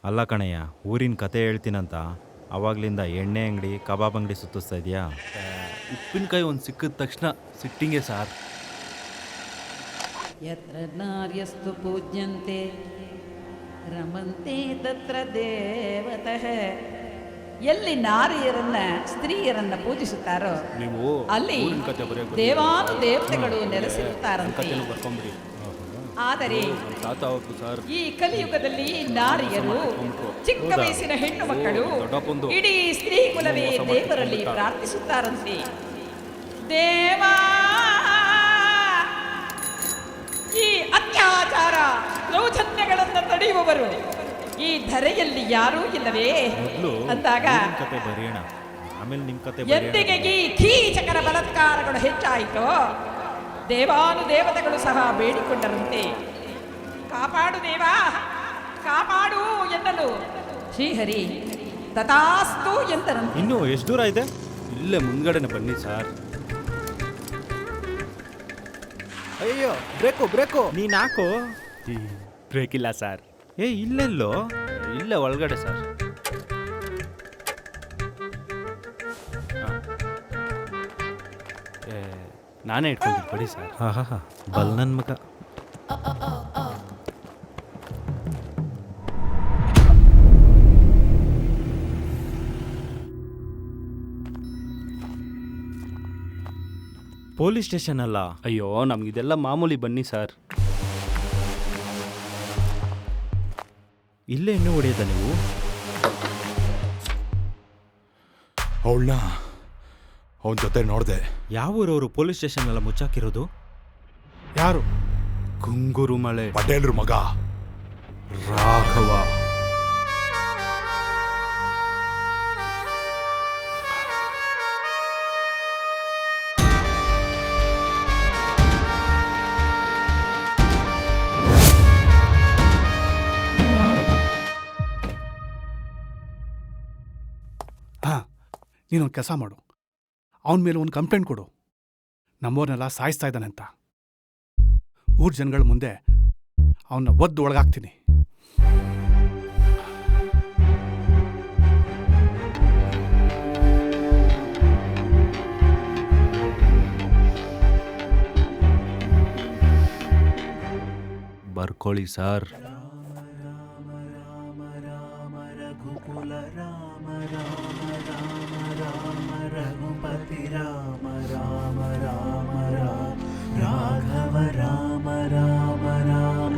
ಅಲ್ಲ ಕಣಯ್ಯ, ಊರಿನ ಕತೆ ಹೇಳ್ತೀನಂತ ಅವಾಗ್ಲಿಂದ ಎಣ್ಣೆ ಅಂಗಡಿ ಕಬಾಬ್ ಅಂಗಡಿ ಸುತ್ತಿಸ್ತಾ ಇದೆಯಾ? ಉಪ್ಪಿನಕಾಯಿ ಒಂದು ಸಿಕ್ಕಿದ ತಕ್ಷಣ ಸಿಟ್ಟಿಂಗೆ ಸಾರ್. ಯತ್ರ ನಾರ್ಯಸ್ತು ಪೂಜ್ಯಂತೆ ರಮಂತೆ ತತ್ರ ದೇವತಃ. ಎಲ್ಲಿ ನಾರಿಯರನ್ನ ಸ್ತ್ರೀಯರನ್ನ ಪೂಜಿಸುತ್ತಾರೋ ನೀವು ಅಲ್ಲಿ ಊರಿನ ಕತೆ ಬರೆಯೋಕೆ ದೇವಾನು ದೇವತೆಗಳು ನೆಲೆಸಿರುತ್ತಾರಂತೆ. ಕಥೆನೂ ಬರ್ಕೊಂಬಿಡಿ. ಆದರೆ ನಮ್ಮ ತಾತ ಅವರು ಸರ್ ಈ ಕಲಿಯುಗದಲ್ಲಿ ನಾರಿಯರು, ಚಿಕ್ಕ ವಯಸ್ಸಿನ ಹೆಣ್ಣು ಮಕ್ಕಳು, ದೊಡ್ಡಪ್ಪಂದು ಇಡೀ ಸ್ತ್ರೀ ಕುಲವೇ ದೇವರಲ್ಲಿ ಪ್ರಾರ್ಥಿಸುತ್ತಾರಂತೆ. ದೇವಾ, ಈ ಅತ್ಯಾಚಾರ ದೌರ್ಜನ್ಯಗಳನ್ನು ತಡೆಯುವವರು ಈ ಧರೆಯಲ್ಲಿ ಯಾರೂ ಇಲ್ಲವೇ ಮೊದಲು ಅಂದಾಗ ಕತೆ ಬರೆಯೋಣ, ಆಮೇಲೆ ನಿಮ್ಮ ಕತೆ ಎಂದಿಗೆ ಈ ಕೀಚಕರ ಬಲಾತ್ಕಾರಗಳು ಹೆಚ್ಚಾಯಿತೋ ದೇವಾನು ದೇವತೆಗಳು ಸಹ ಬೇಡಿಕೊಂಡರಂತೆ. ಕಾಪಾಡು ದೇವಾ, ಕಾಪಾಡು ಎನ್ನಲು ಶ್ರೀಹರಿ ತಥಾಸ್ತು ಎಂದರಂತೆ. ಇನ್ನೂ ಎಷ್ಟು ದೂರ ಇದೆ? ಇಲ್ಲೇ ಮುಂದ್ಗಡೆನೆ ಬನ್ನಿ ಸರ್. ಅಯ್ಯೋ, ಬ್ರೇಕು ಬ್ರೇಕು. ನೀನು ಹಾಕೋ. ಬ್ರೇಕ್ ಇಲ್ಲ ಸರ್. ಇಲ್ಲೆಲ್ಲೋ? ಇಲ್ಲೇ ಒಳಗಡೆ ಸರ್. ನಾನೇ ಇಟ್ಕೊಂಡಿದ್ದು ಬಿಡಿ ಸರ್. ಹಾ ಬಲ್ ನನ್ನ ಮಗ. ಪೊಲೀಸ್ ಸ್ಟೇಷನ್ ಅಲ್ಲ? ಅಯ್ಯೋ, ನಮಗಿದೆಲ್ಲ ಮಾಮೂಲಿ, ಬನ್ನಿ ಸರ್. ಇಲ್ಲೇ ಎಣ್ಣೆ ಹೊಡೆಯೋದ ನೀವು? ಅವಳನ್ನ ಅವನ ಜೊತೆ ನೋಡಿದೆ. ಯಾವ ಊರವರು ಪೊಲೀಸ್ ಸ್ಟೇಷನ್ ಎಲ್ಲ ಮುಚ್ಚಾಕಿರೋದು? ಯಾರು? ಗುಂಗುರು ಮಳೆ ಪಟೇಲ್ರ ಮಗ ರಾಘವ. ನೀನೊಂದು ಕೆಲಸ ಮಾಡು, ಅವನ ಮೇಲೆ ಒಂದು ಕಂಪ್ಲೇಂಟ್ ಕೊಡು. ನಮ್ಮವ್ರನ್ನೆಲ್ಲ ಸಾಯಿಸ್ತಾ ಇದ್ದಾನೆ ಅಂತ. ಊರ ಜನಗಳ ಮುಂದೆ ಅವನ್ನ ಒದ್ದು ಒಳಗಾಗ್ತೀನಿ. ಬರ್ಕೊಳ್ಳಿ ಸರ್. रघुपति राम राम राम राम राघव राम राम राम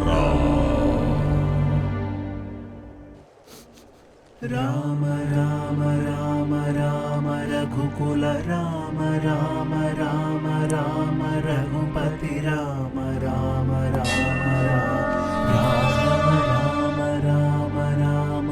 राम राम राम राम रघुकुल राम राम राम राम रघुपति राम राम राम राम राघव राम राम राम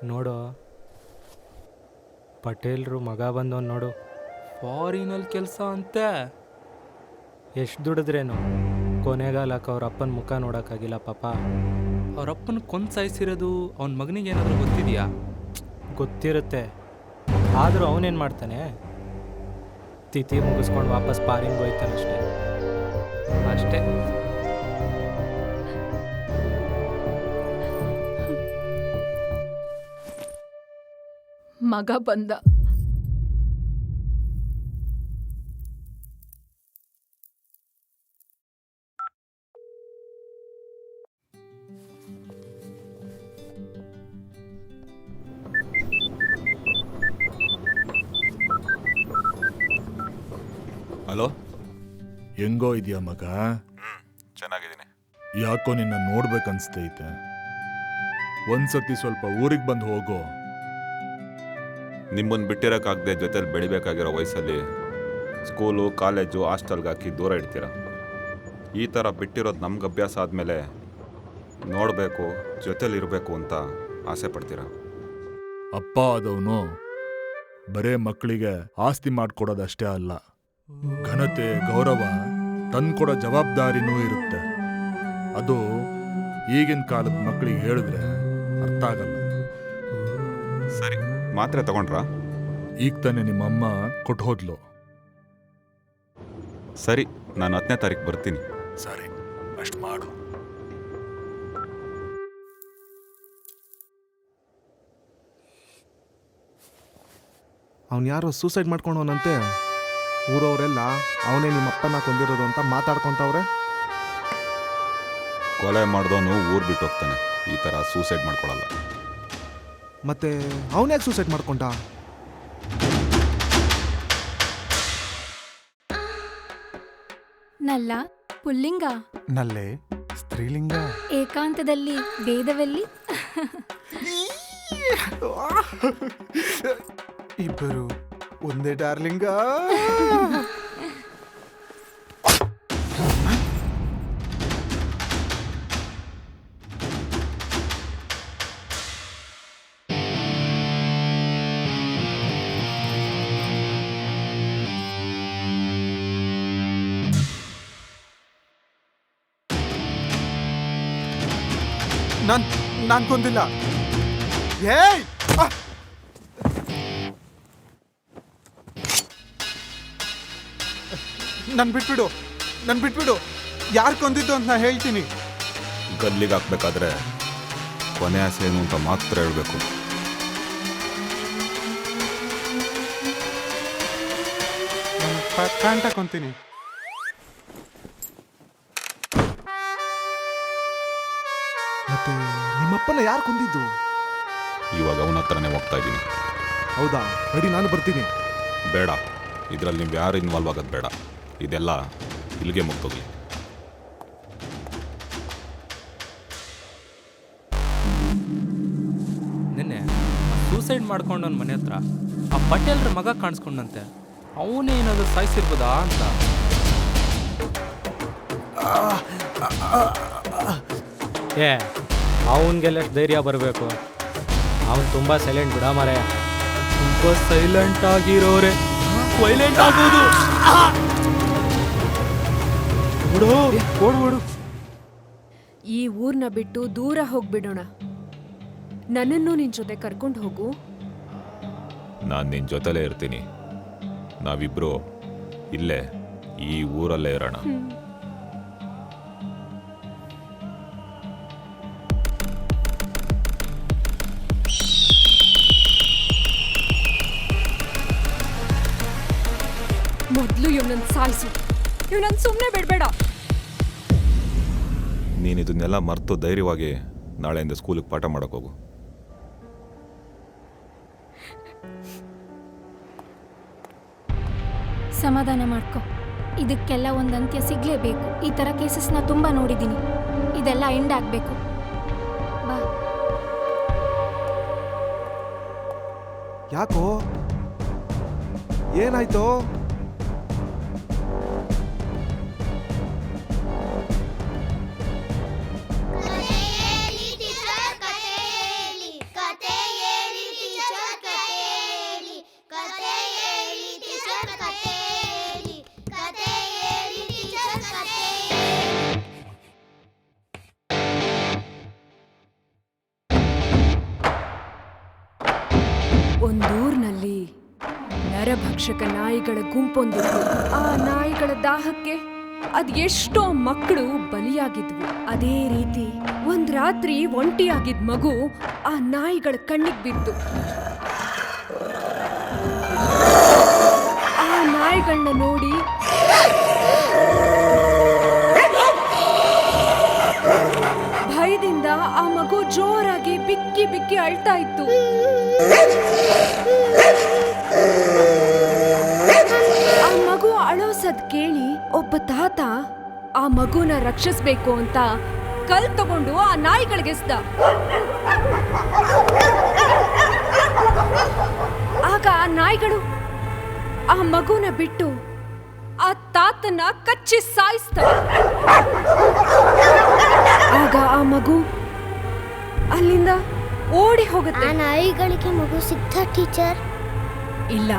ನೋಡು, ಪಟೇಲ್ರು ಮಗ ಬಂದವನು ನೋಡು. ಫಾರಿನಲ್ಲಿ ಕೆಲಸ ಅಂತೆ. ಎಷ್ಟು ದುಡಿದ್ರೇನು ಕೊನೆಗಾಲಕ್ಕೆ ಅವ್ರ ಅಪ್ಪನ ಮುಖ ನೋಡೋಕ್ಕಾಗಿಲ್ಲ ಪಾಪ. ಅವ್ರ ಅಪ್ಪನ ಕೊಂದು ಸಾಯಿಸಿರೋದು ಅವನ ಮಗನಿಗೆ ಏನಾದರೂ ಗೊತ್ತಿದೆಯಾ? ಗೊತ್ತಿರುತ್ತೆ, ಆದರೂ ಅವನೇನು ಮಾಡ್ತಾನೆ? ತಿಥಿ ಮುಗಿಸ್ಕೊಂಡು ವಾಪಸ್ ಪಾರಿಂಗ್ ಹೋಯ್ತಾನಷ್ಟೇ. ಅಷ್ಟೇ. ಮಗ ಬಂದ. ಹಲೋ, ಹೆಂಗೋ ಇದೆಯಾ ಮಗ? ಚೆನ್ನಾಗಿದ್ದೀನಿ. ಯಾಕೋ ನಿನ್ನ ನೋಡ್ಬೇಕನ್ಸ್ತೈತೆ. ಒಂದ್ಸತಿ ಸ್ವಲ್ಪ ಊರಿಗೆ ಬಂದು ಹೋಗೋ. ನಿಮ್ಮನ್ನು ಬಿಟ್ಟಿರೋಕ್ಕಾಗದೆ ಜೊತೆಲಿ ಬೆಳಿಬೇಕಾಗಿರೋ ವಯಸ್ಸಲ್ಲಿ ಸ್ಕೂಲು, ಕಾಲೇಜು, ಹಾಸ್ಟೆಲ್ಗೆ ಹಾಕಿ ದೂರ ಇಡ್ತೀರ. ಈ ಥರ ಬಿಟ್ಟಿರೋದು ನಮ್ಗೆ ಅಭ್ಯಾಸ ಆದಮೇಲೆ ನೋಡಬೇಕು ಜೊತೆಲಿರಬೇಕು ಅಂತ ಆಸೆ ಪಡ್ತೀರಾ? ಅಪ್ಪ ಆದವನು ಬರೇ ಮಕ್ಕಳಿಗೆ ಆಸ್ತಿ ಮಾಡ್ಕೊಡೋದಷ್ಟೇ ಅಲ್ಲ, ಘನತೆ ಗೌರವ ತಂದ್ಕೊಡೋ ಜವಾಬ್ದಾರಿನೂ ಇರುತ್ತೆ. ಅದು ಈಗಿನ ಕಾಲದ ಮಕ್ಕಳಿಗೆ ಹೇಳಿದ್ರೆ ಅರ್ಥ ಆಗಲ್ಲ. ಸರಿ, ಮಾತ್ರೆ ತಗೊಂಡ್ರಾ? ಈಗ ತಾನೇ ನಿಮ್ಮಮ್ಮ ಕೊಟ್ಟು ಹೋದ್ಲು. ಸರಿ, ನಾನು 10ನೇ ತಾರೀಕು ಬರ್ತೀನಿ. ಸರಿ, ಅಷ್ಟು ಮಾಡು. ಅವನು ಯಾರೋ ಸೂಸೈಡ್ ಮಾಡ್ಕೊಂಡವನಂತೆ. ಊರವರೆಲ್ಲ ಅವನೇ ನಿಮ್ಮಪ್ಪನ ಕೊಂದಿರೋದು ಅಂತ ಮಾತಾಡ್ಕೊತವ್ರೆ. ಕೊಲೆ ಮಾಡಿದವನು ಊರು ಬಿಟ್ಟು ಹೋಗ್ತಾನೆ, ಈ ಥರ ಸೂಸೈಡ್ ಮಾಡ್ಕೊಳ್ಳಲ್ಲ. ಮತ್ತೆ ಅವನ್ಯಾಕೆ ಸೂಸೈಡ್ ಮಾಡ್ಕೊಂಡ? ನಲ್ಲ ಪುಲ್ಲಿಂಗ, ನಲ್ಲೆ ಸ್ತ್ರೀಲಿಂಗ. ಏಕಾಂತದಲ್ಲಿ ಭೇದವೆಲ್ಲಿ? ಇಬ್ಬರು ಒಂದೇ ಡಾರ್ಲಿಂಗ. ನಾನ್ ಕೊಂದಿಲ್ಲ. ಏಯ್, ನನ್ ಬಿಟ್ಬಿಡು. ಯಾರು ಕೊಂದಿದ್ದು ಅಂತ ನಾ ಹೇಳ್ತೀನಿ. ಗಲ್ಲಿಗೆ ಹಾಕ್ಬೇಕಾದ್ರೆ ಕೊನೆ ಆಸೆ ಏನು ಅಂತ ಮಾತ್ರ ಹೇಳಬೇಕು. ಪ್ಯಾಂಟ್ ಹಾಕೊಂತೀನಿ. ಮತ್ತೆ ನಿಮ್ಮಪ್ಪನ ಯಾರು ಕೊಂದಿದ್ದು? ಇವಾಗ ಅವನ ಹತ್ರನೇ ಹೋಗ್ತಾ ಇದ್ದೀನಿ. ಹೌದಾ? ರೆಡಿ, ನಾನು ಬರ್ತೀನಿ. ಬೇಡ, ಇದರಲ್ಲಿ ನೀವು ಯಾರು ಇನ್ವಾಲ್ವ್ ಆಗೋದು ಬೇಡ. ಇದೆಲ್ಲ ಇಲ್ಲಿಗೆ ಮುಗ್ದೋಗ್ಲಿ. ನಿನ್ನೆ ಸೂಸೈಡ್ ಮಾಡ್ಕೊಂಡವನ ಮನೆ ಹತ್ರ ಆ ಪಟೇಲ್ರ ಮಗ ಕಾಣಿಸ್ಕೊಂಡಂತೆ. ಅವನೇ ಏನಾದರೂ ಸಾಯಿಸಿರ್ಬೋದಾ ಅಂತ. ಏ, ಅವನಿಗೆಲ್ಲ ಧೈರ್ಯ ಬರಬೇಕು. ಅವನು ತುಂಬ ಸೈಲೆಂಟ್ ಬಿಡ ಮಾರೆ. ತುಂಬ ಸೈಲೆಂಟ್ ಆಗಿರೋರೆ ವೈಲೆಂಟ್ ಆಗೋದು. ಓಡು. ಈ ಊರ್ನ ಬಿಟ್ಟು ದೂರ ಹೋಗ್ಬಿಡೋಣ. ನನ್ನನ್ನು ನಿನ್ ಜೊತೆ ಕರ್ಕೊಂಡು ಹೋಗು. ನಾನು ನಿನ್ನ ಜೊತೆಲೇ ಇರ್ತೀನಿ. ನಾವಿಬ್ಬರು ಇಲ್ಲೇ ಈ ಊರಲ್ಲೇ ಇರೋಣ. ಮೊದಲು ಇವನನ್ನ ಸಾಯಿಸು. ಇವನನ್ನ ಸುಮ್ಮನೆ ಬಿಡಬೇಡ. ನೀನು ಇದನ್ನೆಲ್ಲ ಮರೆತು ಧೈರ್ಯವಾಗಿ ನಾಳೆಯಿಂದ ಸ್ಕೂಲಿಗೆ ಪಾಠ ಮಾಡೋಕೆ ಹೋಗು. ಸಮಾಧಾನ ಮಾಡ್ಕೊ. ಇದಕ್ಕೆಲ್ಲ ಒಂದು ಅಂತ್ಯ ಸಿಗ್ಲೇಬೇಕು. ಈ ಥರ ಕೇಸಸ್ನ ತುಂಬ ನೋಡಿದ್ದೀನಿ. ಇದೆಲ್ಲ ಎಂಡ್ ಆಗಬೇಕು. ಬಾ. ಯಾಕೋ, ಏನಾಯ್ತು? ಒಂದೂರ್ನಲ್ಲಿ ನರಭಕ್ಷಕ ನಾಯಿಗಳ ಗುಂಪೊಂದಿತ್ತು. ಆ ನಾಯಿಗಳ ದಾಹಕ್ಕೆ ಅದೆಷ್ಟೋ ಮಕ್ಕಳು ಬಲಿಯಾಗಿದ್ವು. ಅದೇ ರೀತಿ ಒಂದ್ ರಾತ್ರಿ ಒಂಟಿಯಾಗಿದ್ದ ಮಗು ಆ ನಾಯಿಗಳ ಕಣ್ಣಿಗೆ ಬಿತ್ತು. ಆ ನಾಯಿಗಳನ್ನ ನೋಡಿ ಭಯದಿಂದ ಆ ಮಗು ಜೋರಾಗಿ ಬಿಕ್ಕಿ ಬಿಕ್ಕಿ ಅಳ್ತಾ ಇತ್ತು. ಆ ಮಗು ಅಳೋ ಸದ್ ಕೇಳಿ ಒಬ್ಬ ತಾತ ಆ ಮಗುನ ರಕ್ಷಿಸ್ಬೇಕು ಅಂತ ಕಲ್ ತಗೊಂಡು ಆ ನಾಯಿಗಳಿಗೆಸ್ದ. ಆಗ ಆ ನಾಯಿಗಳು ಆ ಮಗುನ ಬಿಟ್ಟು ಆ ತಾತನ ಕಚ್ಚಿ ಸಾಯಿಸ್ತವೆ. ಆಗ ಆ ಮಗು ಅಲ್ಲಿಂದ ಓಡಿ ಹೋಗುತ್ತೆ. ನಾಯಿಗಳಿಗೆ ಮಗು ಸಿಗ್ತಾ ಟೀಚರ್? ಇಲ್ಲ,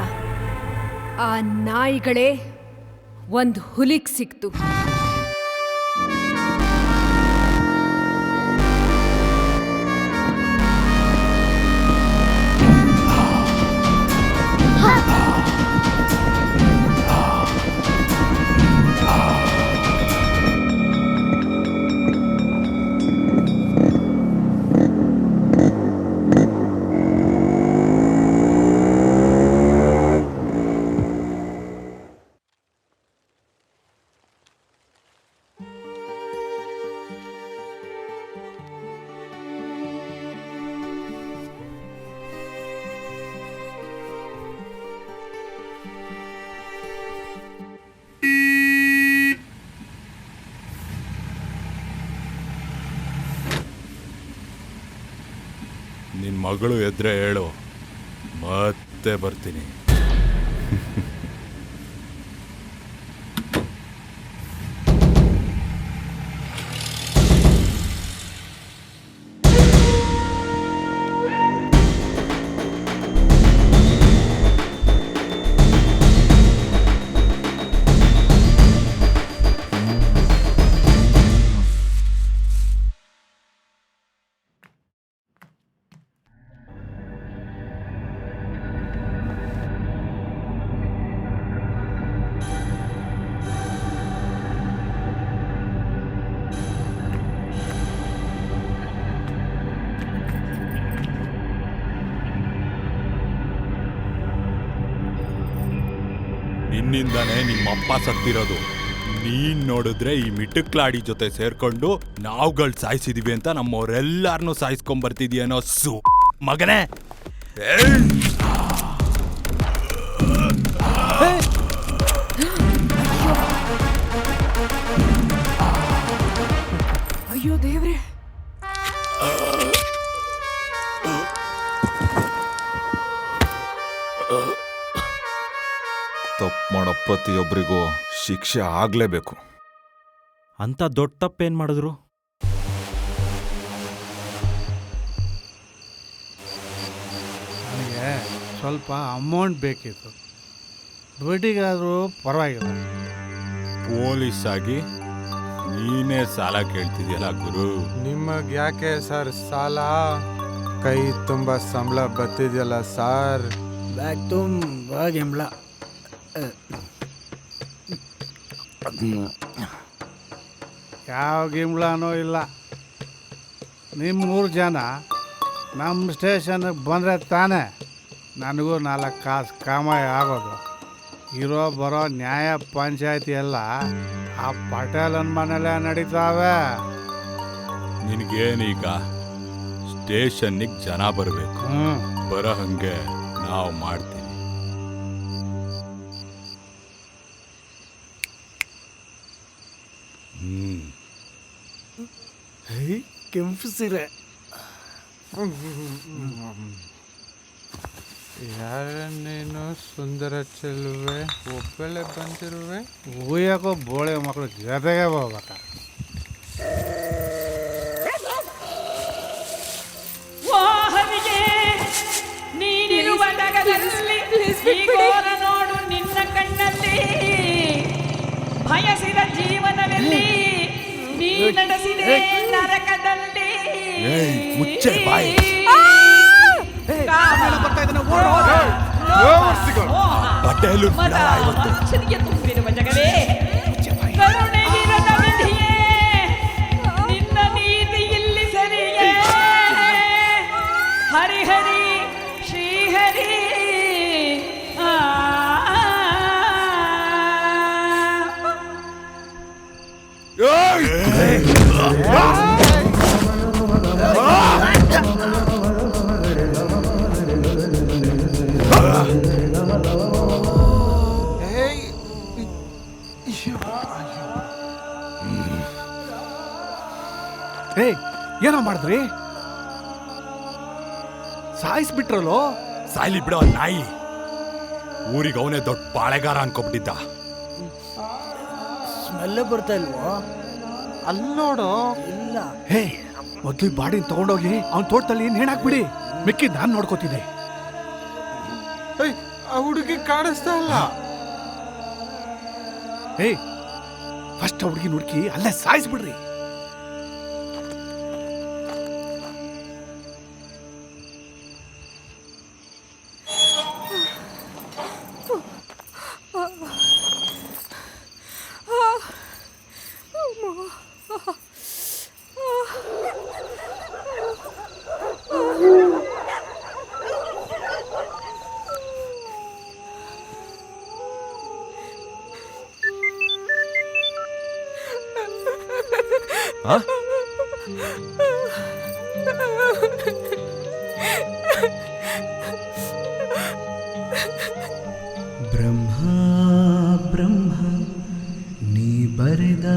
ಆ ನಾಯಿಗಳೇ ಒಂದು ಹುಲಿಗ್ ಸಿಕ್ತು. ನಿನ್ನ ಮಗಳು ಎದ್ರೆ ಹೇಳು, ಮತ್ತೆ ಬರ್ತೀನಿ. ನಿನ್ನಿಂದಾನೇ ನಿಮ್ಮಪ್ಪ ಸತ್ತಿರೋದು. ನೀನ್ ನೋಡಿದ್ರೆ ಈ ಮಿಟುಕ್ಲಾಡಿ ಜೊತೆ ಸೇರ್ಕೊಂಡು ನಾವುಗಳು ಸಾಯಿಸಿದೀವಿ ಅಂತ ನಮ್ಮವರೆಲ್ಲಾರನ್ನೂ ಸಾಯಿಸ್ಕೊಂಡ್ಬರ್ತಿದ್ಯೇನೋ ಮಗನೇ. ಅಯ್ಯೋ ದೇವ್ರೆ, ತಪ್ಪು ಮಾಡೋ ಪ್ರತಿಯೊಬ್ಬರಿಗೂ ಶಿಕ್ಷೆ ಆಗಲೇಬೇಕು. ಅಂಥ ದೊಡ್ಡ ತಪ್ಪೇನು ಮಾಡಿದ್ರು? ನನಗೆ ಸ್ವಲ್ಪ ಅಮೌಂಟ್ ಬೇಕಿತ್ತು, ದುಡ್ಡಿಗಾದರೂ ಪರವಾಗಿಲ್ಲ. ಪೊಲೀಸ್ ಆಗಿ ನೀನೇ ಸಾಲ ಕೇಳ್ತಿದ್ಯಲ್ಲ ಗುರು. ನಿಮಗೆ ಯಾಕೆ ಸರ್ ಸಾಲ? ಕೈ ತುಂಬ ಸಂಬಳ ಬರ್ತಿದ್ಯಲ್ಲ ಸರ್. ಬ್ಯಾಗ್ ತುಂಬ ಗಿಂಬಳ. ಯಾವ ಗಿಂಬಳನೂ ಇಲ್ಲ. ನಿಮ್ಮ 3 ಜನ ನಮ್ಮ ಸ್ಟೇಷನ್ಗೆ ಬಂದರೆ ತಾನೇ ನನಗೂ 4 ಕಾಸು ಕಾಮಾಯಿ ಆಗೋದು. ಇರೋ ಬರೋ ನ್ಯಾಯ ಪಂಚಾಯತಿ ಎಲ್ಲ ಆ ಪಟೇಲನ ಮನೇಲೆ ನಡೀತಾವೆ. ನಿನಗೇನೀಗ ಸ್ಟೇಷನ್ನಿಗೆ ಜನ ಬರಬೇಕು, ಬರೋ ಹಂಗೆ ನಾವು ಮಾಡ್ತೀವಿ. ಕೆಂಪು ಸೀರೆ ಯಾರ ನೀನು ಸುಂದರ ಚೆಲುವೆ, ಒಬ್ಬಳೆ ಬಂದಿರುವೆ. ಉಯ್ಯಕ್ಕೂ ಬೋಳೆ ಮಕ್ಕಳು ಜೊತೆಗೆ ಹೋಗ್ಬೇಕ. ನೀನಿರುವ ನಗರದಲ್ಲಿ ಈ ಘೋರ ನೋಡು ನಿನ್ನ ಕಣ್ಣಲ್ಲಿ, ಬಯಸಿದ ಜೀವನದಲ್ಲಿ ನೀ ನಡೆಸಿದೆ ನರಕದಲ್ಲಿ. ಮುಚ್ಚೆ ಬಾಯಿ. ಪಟೇಲು ತುಂಬಿರುವ ಜಗವೇ, ಕರುಣೆಗಿರದ ವಿಧಿಯೇ, ನಿನ್ನ ನೀತಿ ಇಲ್ಲಿ ಸರಿಯೇ. ಹರಿಹರಿ ಶ್ರೀಹರಿ ಏನೋ ಮಾಡಿದ್ರಿ? ಸಾಯಿಸ್ಬಿಟ್ರಲ್ಲೋ? ಸಾಯ್ಲಿ ಬಿಡೋ ನಾಯಿ. ಊರಿಗೆ ಅವನೇ ದೊಡ್ಡ ಬಾಳೆಗಾರ ಅನ್ಕೊಬಿಟ್ಟಿದ್ದ. ಸ್ಮೆಲ್ಲೇ ಬರ್ತಾ ಇಲ್ವೋ? ಅಲ್ಲಿ ನೋಡು. ಇಲ್ಲ. ಹೇ ಮೊದ್ಲು ಬಾಡಿನ ತಗೊಂಡೋಗಿ ಅವ್ನ ತೋಟದಲ್ಲಿ ನೇಣಾಕ್ಬಿಡಿ, ಮಿಕ್ಕಿ ನಾನು ನೋಡ್ಕೋತೀನಿ. ಏಯ್, ಆ ಹುಡುಗಿ ಕಾಣಿಸ್ತಾ ಇಲ್ಲ. ಹೇ ಫಸ್ಟ್ ಹುಡುಗಿ ಹುಡುಕಿ ಅಲ್ಲೇ ಸಾಯಿಸ್ಬಿಡ್ರಿ. ಬ್ರಹ್ಮ ಬ್ರಹ್ಮ ನೀ ಬರೆದ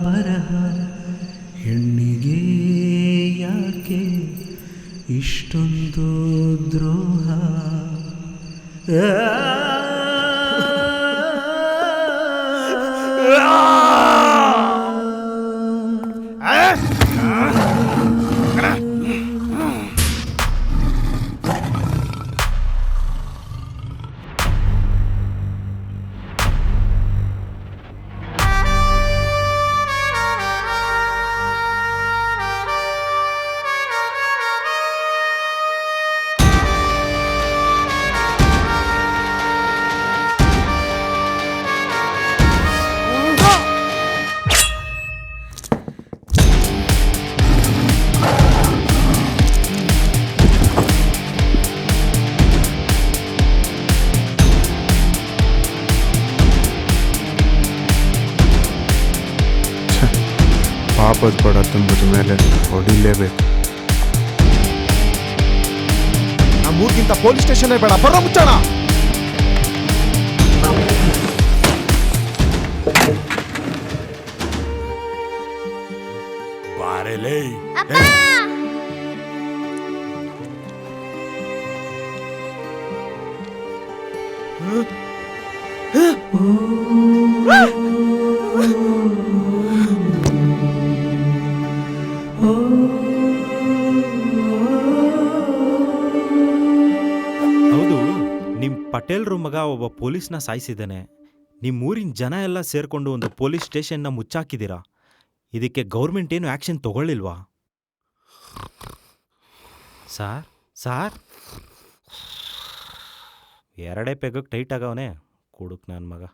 ಬರಹ ಹೆಣ್ಣಿಗೆ ಯಾಕೆ ಇಷ್ಟೊಂದು ದ್ರೋಹ? ಪಾಪದ ಪಡ ತುಂಬಿದ ಮೇಲೆ ಹೊಡಿಲೇಬೇಕು. ನಮ್ಮೂರ್ಗಿಂತ ಪೊಲೀಸ್ ಸ್ಟೇಷನ್ ಬೇಡ, ಬರೋ ಮುಚ್ಚೋಣ. ಬಾರೆಲೇ. ಹೌದು, ನಿಮ್ಮ ಪಟೇಲ್ರ ಮಗ ಒಬ್ಬ ಪೊಲೀಸ್ನ ಸಾಯಿಸಿದ್ದಾನೆ. ನಿಮ್ಮೂರಿನ ಜನ ಎಲ್ಲ ಸೇರ್ಕೊಂಡು ಒಂದು ಪೊಲೀಸ್ ಸ್ಟೇಷನ್ನ ಮುಚ್ಚಾಕಿದ್ದೀರಾ. ಇದಕ್ಕೆ ಗೌರ್ಮೆಂಟ್ ಏನು ಆ್ಯಕ್ಷನ್ ತಗೊಳ್ಳಿಲ್ವಾ? ಸಾರ್ ಸಾರ್, ಎರಡೇ ಪೆಗಕ್ಕೆ ಟೈಟ್ ಆಗವನೇ ಕುಡುಕ್ ನನ್ನ ಮಗ.